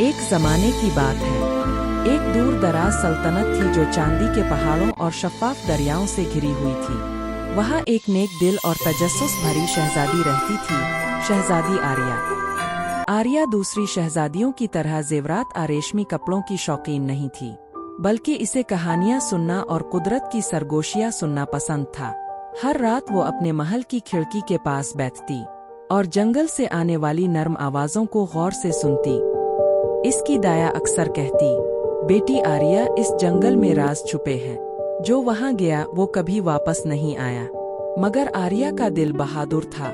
एक जमाने की बात है। एक दूर दराज सल्तनत थी जो चांदी के पहाड़ों और शफाफ दरियाओं से घिरी हुई थी। वहाँ एक नेक दिल और तजस्सुस भरी शहजादी रहती थी, शहजादी आर्या। आर्या दूसरी शहजादियों की तरह जेवरात और रेशमी कपड़ों की शौकीन नहीं थी, बल्कि इसे कहानियाँ सुनना और कुदरत की सरगोशियाँ सुनना पसंद था। हर रात वो अपने महल की खिड़की के पास बैठती और जंगल से आने वाली नर्म आवाज़ों को गौर से सुनती। इसकी दाया अक्सर कहती, बेटी आर्या, इस जंगल में राज छुपे हैं। जो वहां गया वो कभी वापस नहीं आया। मगर आर्या का दिल बहादुर था।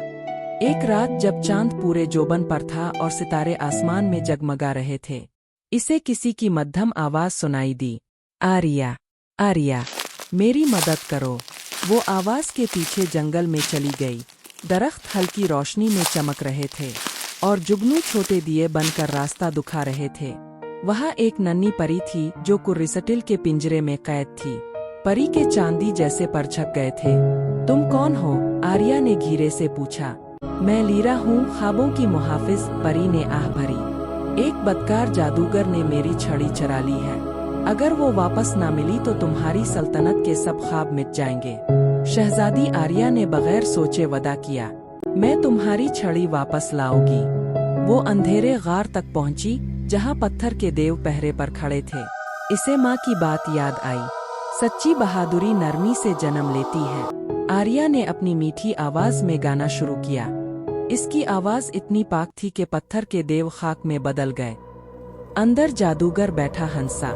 एक रात जब चांद पूरे जोबन पर था और सितारे आसमान में जगमगा रहे थे, इसे किसी की मध्यम आवाज सुनाई दी, आर्या, आर्या, मेरी मदद करो। वो आवाज के पीछे जंगल में चली गई। दरख्त हल्की रोशनी में चमक रहे थे और जुगनू छोटे दिए बनकर रास्ता दिखा रहे थे। वहाँ एक नन्ही परी थी जो कुर्रिसटिल के पिंजरे में कैद थी। परी के चांदी जैसे पर छक गए थे। तुम कौन हो? आर्या ने धीरे से पूछा। मैं लीरा हूँ, ख्वाबों की मुहाफिज, परी ने आह भरी। एक बदकार जादूगर ने मेरी छड़ी चुरा ली है। अगर वो वापस ना मिली तो तुम्हारी सल्तनत के सब ख्वाब मिट जाएंगे। शहजादी आर्या ने बगैर सोचे वादा किया, मैं तुम्हारी छड़ी वापस लाऊंगी। वो अंधेरे गार तक पहुंची जहां पत्थर के देव पहरे पर खड़े थे। इसे माँ की बात याद आई। सच्ची बहादुरी नरमी से जन्म लेती है। आर्या ने अपनी मीठी आवाज में गाना शुरू किया। इसकी आवाज इतनी पाक थी कि पत्थर के देव खाक में बदल गए। अंदर जादूगर बैठा हंसा।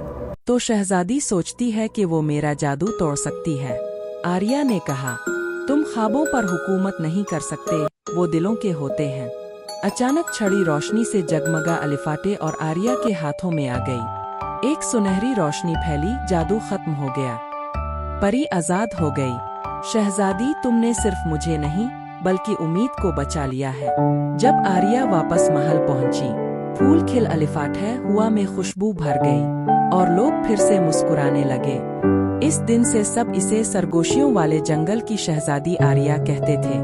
तो शहजादी सोचती है कि वो मेरा जादू तोड़ सकती है। आर्या ने कहा, तुम ख्वाबों पर हुकूमत नहीं कर सकते, वो दिलों के होते हैं। अचानक छड़ी रोशनी से जगमगा अलिफाटे और आर्या के हाथों में आ गई। एक सुनहरी रोशनी फैली, जादू खत्म हो गया। परी आजाद हो गई। शहजादी, तुमने सिर्फ मुझे नहीं बल्कि उम्मीद को बचा लिया है। जब आर्या वापस महल पहुंची, फूल खिल अलिफाटे हुआ में खुशबू भर गई और लोग फिर से मुस्कुराने लगे। इस दिन से सब इसे सरगोशियों वाले जंगल की शहजादी आर्या कहते थे।